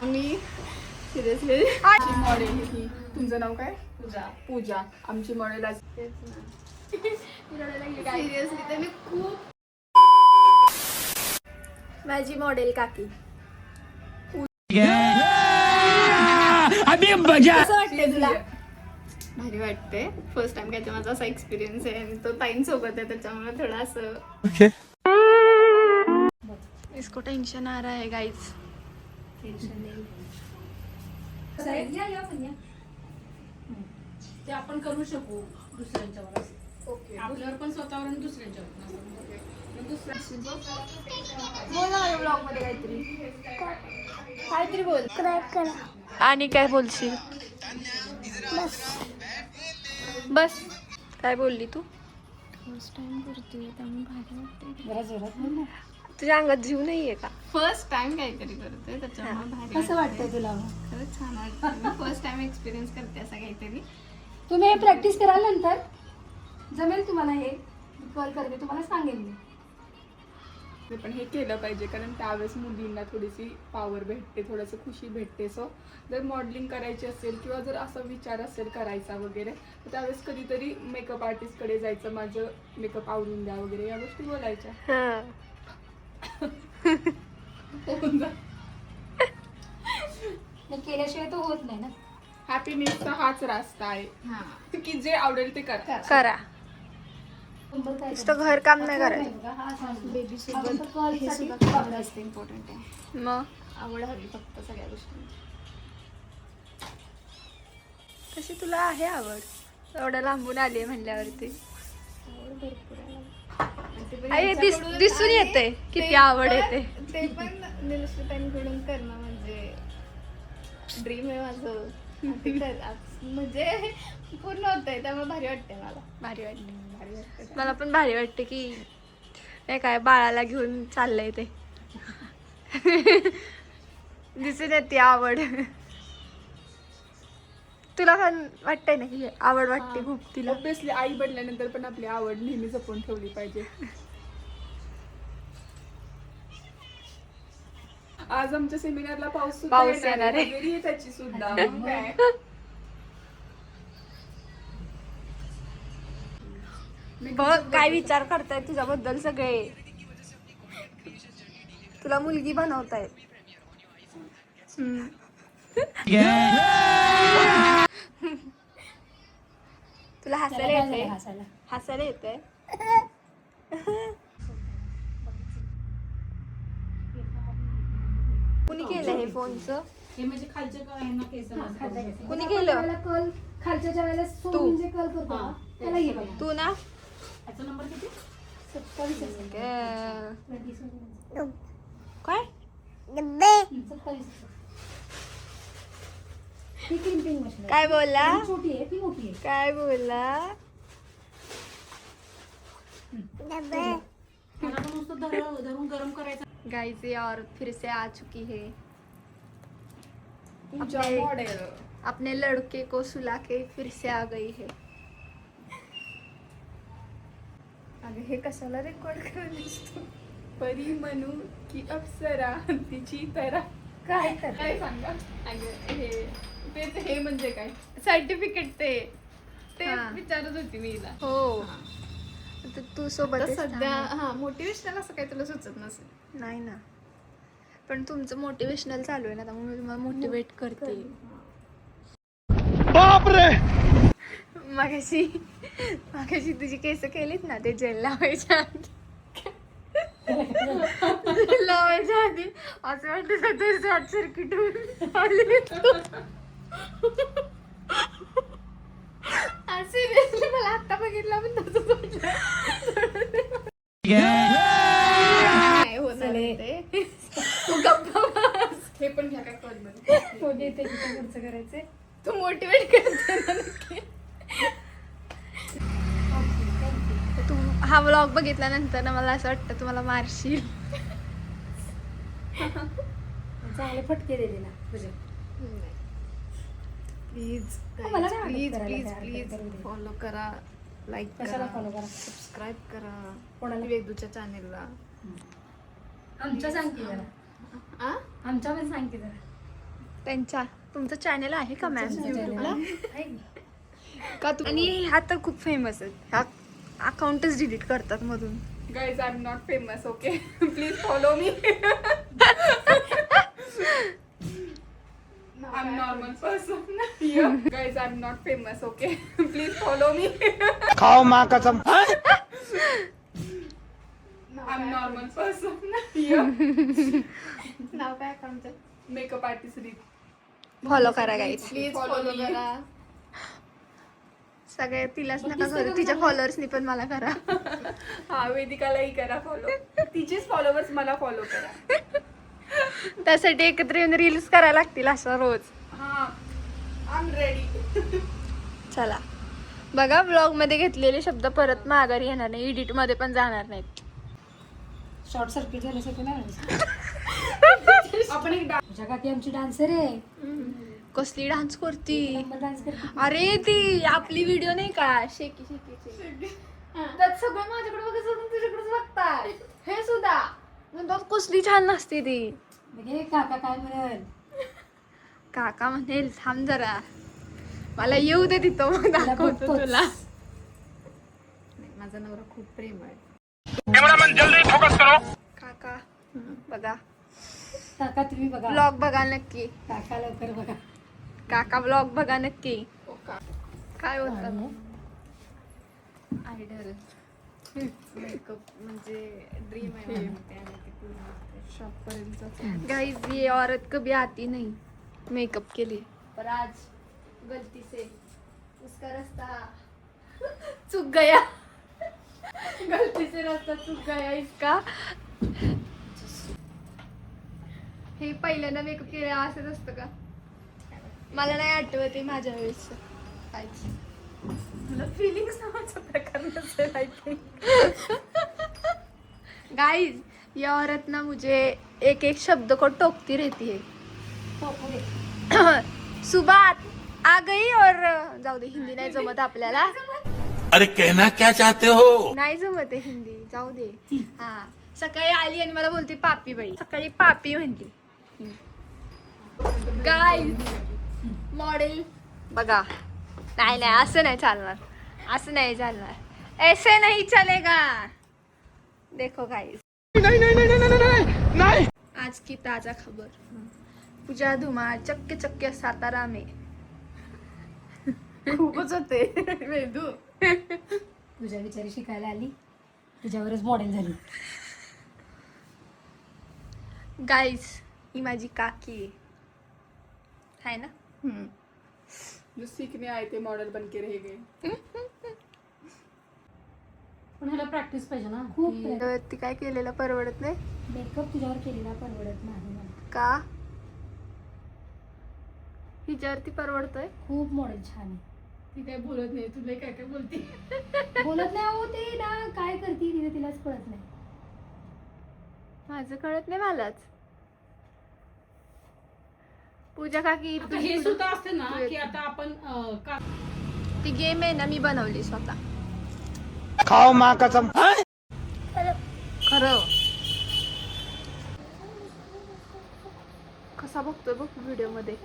मी seriously model ही. तुमचं नाव काय? पूजा. आमची मॉडेल आज सिरियसली तर मी खूप. माझी मॉडेल काकी. कसं वाटतंय तुला? भारी वाटते. फर्स्ट टाइम काय माझा असा एक्सपिरियन्स आहे आणि तो ताईंसोबत आहे त्याच्यामुळे थोडा असं इसको टेंशन आ रहा है गाइस. ते आपण करू शकू दुसऱ्यांच्यावर. आपल्यावर पण स्वतःवर आणि दुसऱ्यांच्यावर. बोल ना ब्लॉग मध्ये काहीतरी बोल. आणि काय बोलशील? बस काय बोलली तू? फर्स्ट टाइम करतोय त्यामुळे भारी वाटतंय. तुझ्या अंगात जीव नाहीये का? फर्स्ट टाइम काहीतरी करतोय त्याच्यामुळे भारी. कसं वाटतंय तुला? खरंच छान वाटतं. मी फर्स्ट टाइम एक्सपिरियन्स करते असं काहीतरी. तुम्ही हे प्रॅक्टिस कराल नंतर जमेल तुम्हाला. हे कॉल करते तुम्हाला सांगेन मी. पण हे केलं पाहिजे कारण त्यावेळेस मुलींना थोडीशी पॉवर भेटते, थोडंसं खुशी भेटते. सो जर मॉडेलिंग करायची असेल किंवा जर असा विचार असेल करायचा वगैरे तर त्यावेळेस कधीतरी मेकअप आर्टिस्टकडे जायचं, माझं मेकअप आवरून द्या वगैरे या गोष्टी बोलायच्या. केल्याशिवाय तो होत नाही ना. हॅपीनेसचा हाच रास्ता आहे की जे आवडेल ते करा. नुसतं घर काम नाही करायचं. बेबी सोबत हे सुद्धा आवड असते, इम्पॉर्टंट आहे. मग आवड हवी फक्त सगळ्या गोष्टी. तशी तुला आहे आवड, एवढ्या लांबून आली म्हणल्यावरती. आवड भरपूर आहे. आई दिसून येते किती आवड येते. ते पण निलश्रुतांकडून करणं म्हणजे ड्रीम आहे माझं. म्हणजे पूर्ण होतंय त्यामुळे भारी वाटते मला. भारी वाटते. मला पण भारी वाटते की नाही काय बाळाला घेऊन चाललंय ते. दिसून येते आवड. तुला पण वाटतंय ना की आवड वाटते खूप तिला? ऑब्विसली आई बनल्यानंतर पण आपली आवड नेहमी जपून ठेवली पाहिजे. आज आमच्या सेमिनारला पाऊस येणार आहे त्याची सुद्धा. बघ काय विचार करतायत तुझ्याबद्दल सगळे. तुला मुलगी बनवतायत. तुला हसायला येते? हसायला येते? कुणी केलं हे फोनचं? हे म्हणजे खालच्या केस कुणी केलं? कल खालच्या वेळेला सोडून जे कल करतो ना, त्याला हे बघा. तू ना? याचा नंबर किती? 27 काय? 27. ही क्रिम्पिंग मशीन काय बोलला? छोटी आहे ती मोठी आहे. काय बोलला? त्याला पण नुसतं धरून गरम करायचं. गाइस ये औरत फिर से आ चुकी है. पूजा मॉडेल अपने लड़के को सुला के फिर से आ गई है. अगं हे कशाला रेकॉर्ड करायला तू? परी म्हणू की अप्सरा तिची तरा काय काय सांगा. अगं तेच हे म्हणजे काय सर्टिफिकेट ते ते विचारत होती मी हिला. हो. तू सोबत आता सध्या मोटिवेशनल असं काही तुला सुचत नसेल. नाही ना, पण तुमचं मोटिवेशनल चालू आहे ना त्यामुळे मी तुम्हाला मोटिवेट करते. बापरे. मागाशी तुझी केस केलीत ना ते जेल लावायच्या आधी असं वाटतं सध्या शॉर्ट सर्किट सिरियसली मला आता बघितलं पण तसंच वाटलं. नाही होणार ते. तू गप्पा बस. हे पण घ्या काय कॉल खर्च करायचे. तू मोटिवेट करते ना नक्की. तू हा व्लॉग बघितल्यानंतर ना मला असं वाटतं तुम्हाला मारशील. चांगले फटके दिले ना तुझे. प्लीज मला काय वाटत प्लीज करायला प्लीज तयार प्लीज करून दे. फॉलो करा, लाईक कशाला करा, follow करा? सबस्क्राईब करा कोणाला? वेदूच्या चॅनेलला. आमच्या सांग की जरा. आ आमच्या पण सांग की जरा. त्यांच्या तुमचं चॅनल आहे का मॅम युट्यूबला आहे की? का तू आणि ह्या तर खूप फेमस आहेत ह्या अकाउंटच डिलीट करतात मधून guys I am not famous okay please follow me I am normal person guys I am not famous okay please follow me खाओ माँ कसम आय एम नॉर्मल पर्सन नाव काय अकाउंटचं? मेकअप आर्टिस्ट रीत फॉलो करा गाईज प्लीज फॉलो करा सगळे तिलाच नका करू तिच्या फॉलोअर्सनी पण मला करा हा वेदिकालाही करा फॉलो तिचेच फॉलोवर्स मला फॉलो करा त्यासाठी एकत्र येऊन रील्स करायला लागतील असं रोज हा आय एम रेडी चला बघा ब्लॉग मध्ये घेतलेले शब्द परत माघारी येणार नाही एडिट मध्ये पण जाणार नाहीत शॉर्ट सर्किट झाल्यासारखं नाही व्हायचं. आपण एक तुझ्या काकी आमची डान्सर आहे. कसली डान्स करती नंबर डान्स करते. अरे ती आपली व्हिडिओ नाही का शेकी शेकीची त्यात सगळे माझ्याकडे बघत सोडून तुझ्याकडेच बघतात हे सुद्धा म्हणतात कसली छान नसते ती म्हणजे काका काय म्हणेल? काका म्हणेल थांब जरा मला येऊ दे तिथं मग दाखवतो बघतोच. तुला नाही, माझा नवरा खूप प्रेम आहे. काका बघा काका तुम्ही बघा. ब्लॉग बघा नक्की काका लवकर बघा. काका ब्लॉग बघा नक्की काय होतं आयडल मेकअप म्हणजे ड्रीम आहे म्हणते आणि ते पूर्ण शॉपपर्यंत गाइस ये औरत कभी आती नहीं मेकअप के लिए पर आज गलती से उसका रास्ता चूक गया गलती से रास्ता चूक गया इसका हे पहिल्यांदा मेकअप केलं असंच असतं का मला नाही आठवत आहे माझ्या वेळेस काहीच तुला फिलिंग्स नावाचा प्रकार नसेल आय थिंक गाइस ये औरत ना मुझे एक एक शब्द को टोकती रहती है सुबह आ गई और जाऊ दे हिंदी नाही जमत आपल्याला अरे कहना क्या चाहते हो नाही जमत आहे हिंदी जाऊ दे हा सकाळी आली आणि मला बोलते पापी बाई सकाळी पापी म्हणली गाइस मॉडेल बघा नाही नाही असं नाही चालणार असं नाही चालणार ऐसे नहीं चलेगा देखो गाइस आज की ताजा खबर पूजा धुमाळ चक्के चक्के सातारा में खूपच होते वेदू तुझ्या विचारी शिकायला आली तुझ्यावरच मॉडेल झाली. गाइस ही माझी काकी आहे ना जो सीखने आए थे मॉडल बन के रह गए पण ह्याला प्रॅक्टिस पाहिजे ना खूप की प्रेम. तर ती काय केलेलं परवडत नाही मेकअप तुझ्यावर केलेला परवडत नाही मला. का हिच्यावरती परवडतोय खूप मॉडेल छान आहे. ती काय बोलत नाही तुला काय काय बोलते बोलत नाही हो ते ना काय करते तिने तिलाच कळत नाही. माझं कळत नाही मलाच पूजा काकी आता हे सुद्धा असते ना की आता आपण ती गेम आहे ना मी बनवली स्वतः खाओ माँ कसम खरं कसा बघतोय बघ व्हिडिओ मध्ये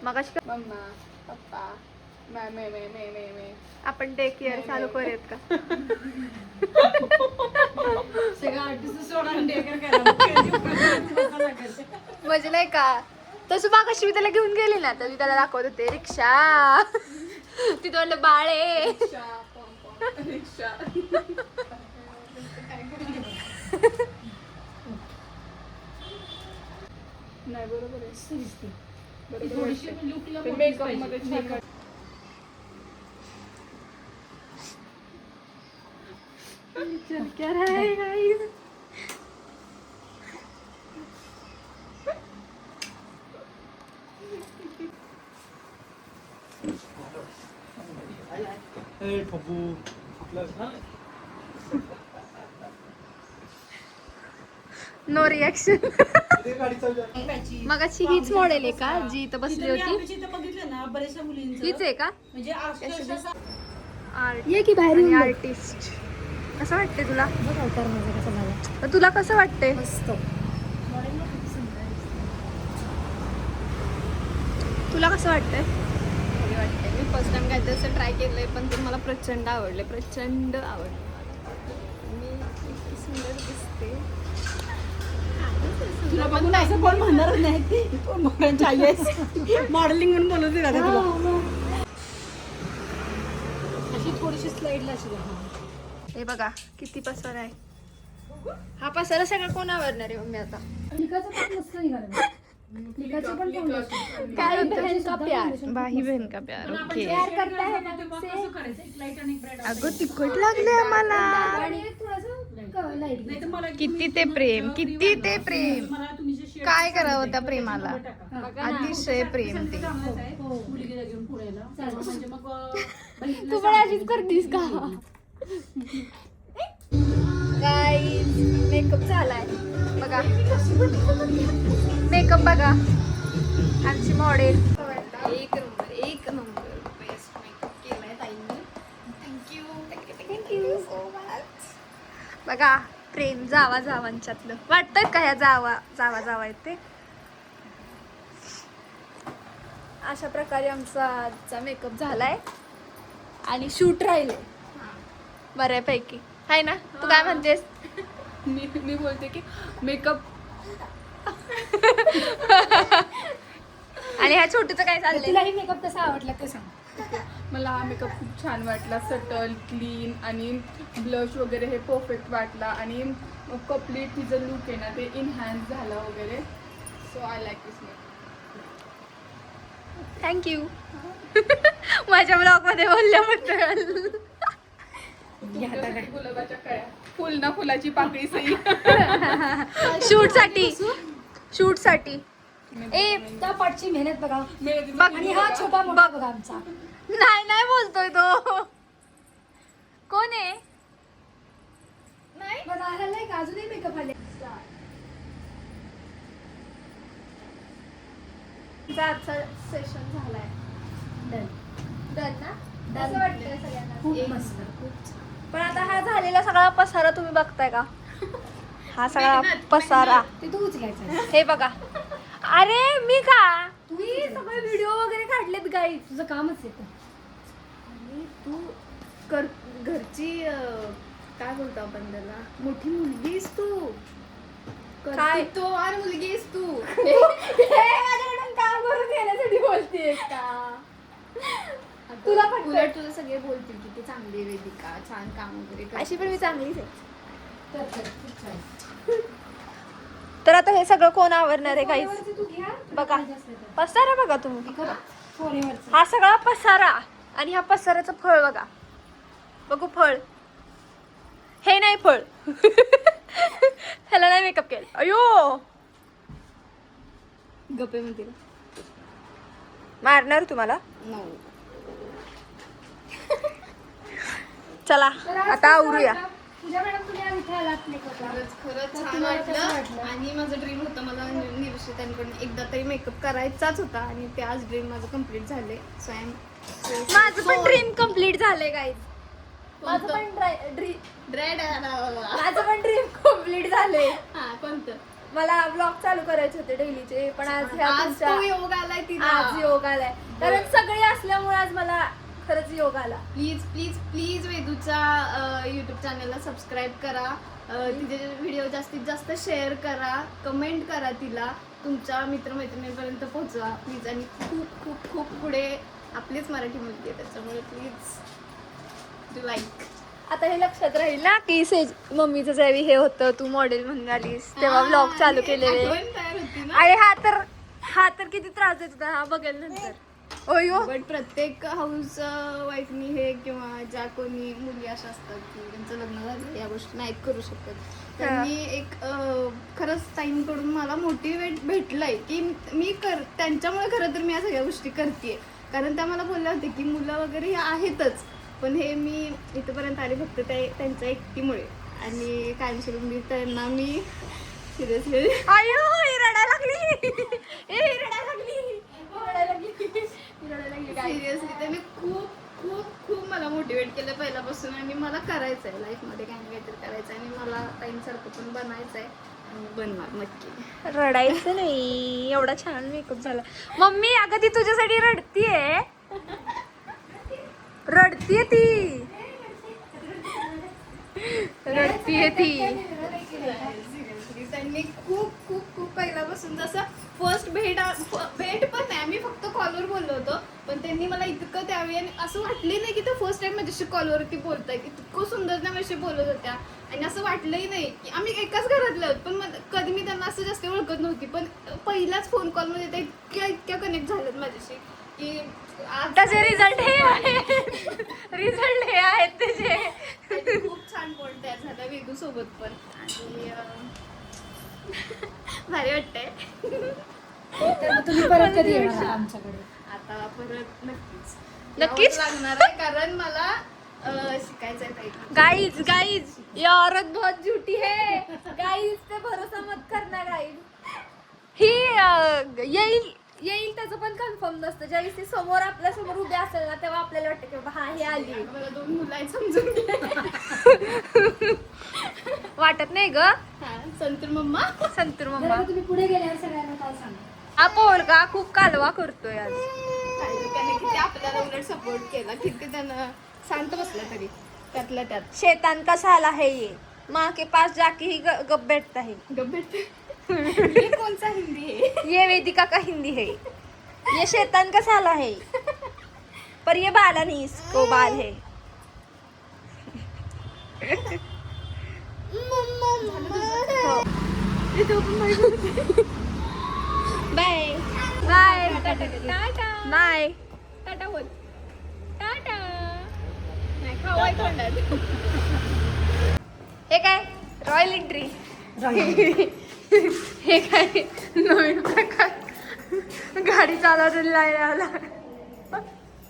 मगाशी मम्मा पप्पा मैं मैं मैं मैं मैं मैं आपण डे केअर चालू करूयात का सगळं आर्टिस्ट सोडा आणि डेकर करा म्हणजे नाही का तसं मागाशी मी त्याला घेऊन गेली ना तर मी त्याला दाखवत होते रिक्षा ती तोंड बाळे रिक्षा रिक्षा नाही बरोबर आहे मस्त दिसते. बरोबर थोडीशी वाटतंय. लुकला ते मेकअप मध्ये छान वाटतं. क्या है गाइस नो रिॲक्शन मगाची हीच मॉडेल आहे का जी इथं बसली होती बघितलं ना बऱ्याचशा मुलींचं हीच आहे का म्हणजे अक्षरशः आर्ट ये की बाहेर येऊन बघ. आर्टिस्ट कसं वाटते तुला बघ अवतार माझा कसा झाला. तुला कसं वाटते मस्त. तुला कसं वाटतंय? भारी वाटतंय. मी फर्स्ट टाइम काहीतरी असं ट्राय केलंय पण ते मला प्रचंड आवडले, प्रचंड आवडले. मी इतकी सुंदर दिसते. तुला बघून असं कोण म्हणणार नाही ती मोठ्यांची आई आहेस. मॉडेलिंग म्हणून बोलत होती दादा तुला. अशी थोडीशी स्लाइडला अशी दाखव. हे बघा किती पसारा आहे. हा पसारा सगळं कोण आवरणार आहे मम्मी आता? लिकाचं पण मस्त निघालं. लिकाचं पण foundation. काय बहन का प्यार? भाई बहन का प्यार. ओके. प्यार करता है कसं करायचं? एक लाईट आणि एक ब्रेड. अगं तिखट लागले आम्हाला. आणि थोडंसं लाईट नाही तर मला किती ते प्रेम, किती ते प्रेम. मला तुम्ही जे shade काय करावं त्या प्रेमाला? टाका. अतिशय प्रेम ते. चांगलंच आहे. मुलगीला घेऊन पुढायला म्हणजे मग बहिणीला तू पण अशीच करतीस का? गाईज मेकअप झालाय बघा. मेकअप बघा आमची मॉडेल. एक नंबर बेस्ट मेकअप केलाय ताईंनी. Thank you so much. बघा प्रेम जावा जावांच्यातलं वाटतंय का ह्या जावा आहेत ते. अशा प्रकारे आमचा आजचा मेकअप झालाय आणि शूट राहिले बऱ्यापैकी आहे ना. तू काय म्हणतेस? मी बोलते की मेकअप आणि ह्या छोटूचं काय चाललंय? तुलाही मेकअप कसा आवडला ते सांग. मला हा मेकअप खूप छान वाटला. सटल, क्लीन आणि ब्लश वगैरे हे परफेक्ट वाटला आणि कम्प्लीट तिचं लुक आहे ना ते इनहॅन्स झालं वगैरे. So I like this makeup. Thank you. माझ्या ब्लॉग मध्ये बोलल्याबद्दल. गुलाबाच्या कळ्या, फुल ना फुलाची पाकळी सई. शूट साठी ए त्या पाठची मेहनत बघा. मेहंदी- आणि हा छोटा मोठा बघा आमचा. नाही बोलतोय तो. कोण आहे? बघा आलेला का अजूनही मेकअप आले. आजचा सेशन झालाय. डन ना? असं वाटतंय सगळ्यांना. खूप मस्त. पण आता हा झालेला सगळा पसारा तुम्ही बघताय का? हा सगळा पसारा ते तू उचलायचं. हे बघा. अरे मी का तुम्ही सगळे व्हिडिओ वगैरे काढलेत गाई. तुझं कामच येतं. आणि तू कर घरची काय बोलतो आपण त्याला, मोठी मुलगीस तू. काय? कर्तृत्ववान मुलगीस तू. माझ्याकडून काम करून घेण्यासाठी बोलतेय का? तुला पण उलट तुला सगळे बोलतील की ती चांगली आहे वेदिका, छान काम वगैरे करते. अशी पण मी चांगलीच आहे. तर खूप छान. तर आता हे सगळं कोण आवरणार आहे काही फोरेवरचे तू घ्या. बघा. जास्त येतं. पसारा बघा तुम्ही. फोरेवरचं. हा सगळा पसारा आणि ह्या पसाऱ्याचं फळ बघा. बघू फळ. हे नाही फळ. ह्याला नाही मेकअप केलं. अयो गप्पे म्हणते मारणार तुम्हाला. चला तर आज आता कसं आवरूया. वाटलं? पूजा मॅडम तुम्ही आज इथे आलात मेकअपला. खरंच तर छान तुम्हाला कसं वाटलं. वाटलं? आणि माझं ड्रीम होतं मला निरुषितांकडून एकदा तरी मेकअप करायचाच होता आणि ते आज ड्रीम माझं कम्प्लीट झाले. सो आय एम माझं पण ड्रीम कम्प्लीट झालंय गाईज. माझं कोणतं? पण ड्रीम ड्रेड माझं पण ड्रीम कम्प्लीट झालंय. हा कोणतं? मला ब्लॉग चालू करायचे होते डेलीचे पण आज ह्या आज तुमच्या- तो योग आलाय तिला. आज योग आलाय कारण सगळे असल्यामुळे आज मला खरंच योग आला. प्लीज प्लीज प्लीज वेदूच्या यूट्यूब चॅनलला सबस्क्राईब करा. तिचे व्हिडिओ जास्तीत जास्त शेअर करा, कमेंट करा, तिला तुमच्या मित्रमैत्रिणींपर्यंत पोहोचवा प्लीज. आणि खूप खूप खूप पुढे आपलीच मराठी मुलगी आहे त्याच्यामुळे प्लीज डू लाईक. आता हे लक्षात राहील ना की मम्मीचं ज्यावेळी हे होतं तू मॉडेल म्हणून आलीस तेव्हा ब्लॉग चालू केलेले. तयार होती ना. अरे हा तर किती त्रास देत होता. हा बघेल नंतर. ओयो बट प्रत्येक हाऊस वाईफनी हे किंवा ज्या कोणी मुली अशा असतात की त्यांचं लग्न झालं या गोष्टी नाहीत करू शकत. त्यांनी एक खरंच ताईंकडून मला मोटिवेट भेटलंय की मी त्यांच्यामुळे खरं तर मी या सगळ्या गोष्टी करते. कारण त्या मला बोलल्या होत्या की मुलं वगैरे हे आहेतच पण हे मी इथंपर्यंत आले फक्त त्यांच्या एकटीमुळे. आणि कायमस्वरूपी त्यांना मी सिरियसली अयो रडायला लागली. सिरियसली त्यांनी खूप खूप खूप मला मोटिवेट केलं पहिल्यापासून. आणि मला करायचं आहे लाईफमध्ये काही ना काहीतरी करायचं आहे आणि मला ताईंसारखं पण बनायचं आहे. बनणार नक्की. रडायचं नाही, एवढा छान मेकअप झाला. मम्मी अगं ती तुझ्यासाठी रडतीये, रडतीये ती, रडतीये ती. Seriously, त्यांनी खूप खूप खूप पहिल्यापासून जसं फर्स्ट भेट पण नाही, आम्ही फक्त कॉलवर बोललो होतो, पण त्यांनी मला इतकं त्यावेळी आणि असं वाटलंही नाही की ते फर्स्ट टाइम माझ्याशी कॉलवरती बोलताय, इतकं सुंदर त्या माझ्याशी बोलत होत्या. आणि असं वाटलंही नाही की आम्ही एकाच घरातले आहोत, पण कधी मी त्यांना असं जास्त ओळखत नव्हती, पण पहिल्याच फोन कॉलमध्ये त्या इतक्या कनेक्ट झाल्यात माझ्याशी की आज त्याचे रिझल्ट हे आहेत, रिझल्ट हे आहेत त्याचे. आणि खूप छान बॉन्ड तयार झाला वेदू सोबत पण. आणि भारी वाटतंय. तर मग तुम्ही परत कधी येणार आमच्याकडे? आता परत नक्कीच नक्कीच? यावंच लागणार आहे, कारण मला शिकायचं आहे काही. गाइज गाइज ये औरत बहुत झूठी है, गाइज पे भरोसा मत करना गाइज. ही येईल येईल त्याचं पण कन्फर्म नसतं. ज्यावेळेस ती समोर आपल्या समोर उभी असेल ना, तेव्हा आपल्याला वाटतं की बाबा हा हे आली. मला 2 मुलं आहेत समजून घे. वाटत नाही ग हा, संतूर मम्मा. संतूर जर मम्मा. का तुम्ही पुढे गेल्यावर सगळ्यांना काय सांगा? हा पोरगा खूप कालवा करतोय आज. त्याने किती आपल्याला उलट सपोर्ट केला, किती त्यानं शांत बसला तरी त्यातल्या त्यात. शैतान का साला है ये, माँ के पास जाके ही गप बैठता है. गब्बेट. हे कोणचा हिंदी आहे? ये वेदिका का हिंदी है, ये शैतान का साला है, पर ये बाला नहीं, इसको बाल है. Bye bye bye. टाटा बोल. टाटा. नाही खावाय तोंडात. हे काय रॉयल एंट्री, हे काय नवीन प्रकार, गाडी चालवलेला लावला.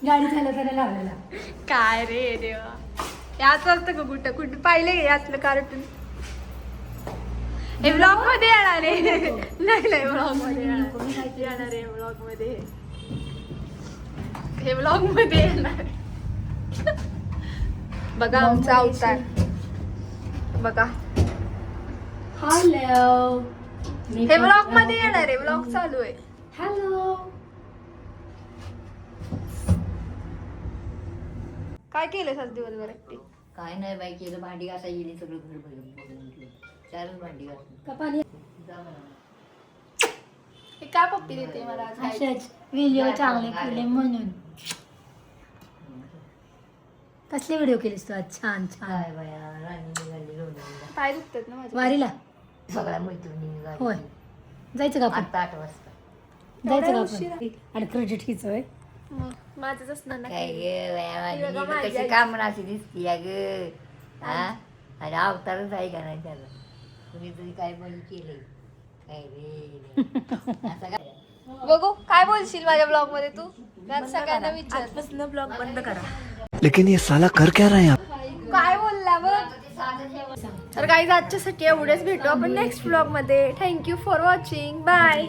गाडी चालवताना लावलेला. काय रे देवा, याच असतं का कुठं कुठं पाहिले यातलं कार्टून. हे ब्लॉग मध्ये येणार आहे. नाही नाही ब्लॉग मध्ये येणार आहे, ब्लॉग मध्ये, हे ब्लॉग मध्ये येणार. बघा आमचा अवतार बघा, हॅलो. हे ब्लॉग मध्ये येणार आहे, ब्लॉग चालू आहे. हॅलो. काय केलं आज दिवसभर एकटी? काय नाही बाई केलं, भांडी घासा गेली, सगळं घर भरून 4 भांडी घासून कपाली जा म्हणा. हे काय पप्पी देते मला आज खायला? असेच व्हिडिओ चांगले केले म्हणून. कसले व्हिडिओ केलेस तू आज? छान छान. काय बाया राणी निघाली लोणावळ्याला. पाय दुखतात ना माझे. वारीला सगळ्या मैत्रिणी निघाली. होय. जायचं का आपण? आता 8 वाजता. जायचं का उशिरा? आपण? आणि क्रेडिट हिचं होय. मग माझंच असणार ना. काय गे बाया माझी ती बघा नीलू माझी कशी आई. कामनाची दिसती या ग. हा आणि अवतारच आहे का नाही त्याला. तुम्ही तरी काय पण केलंय काय रे असं काय. बघू काय बोलशील माझ्या ब्लॉग मध्ये तू? त्यात सगळ्यांना विचार. आजपासून ब्लॉग बंद करा. लेकिन ये साला कर क्या रहे हैं आप? काय बोलला बघ. तर काही आजच्यासाठी एवढेच, भेटू आपण नेक्स्ट ब्लॉग मध्ये. Thank you for watching, bye.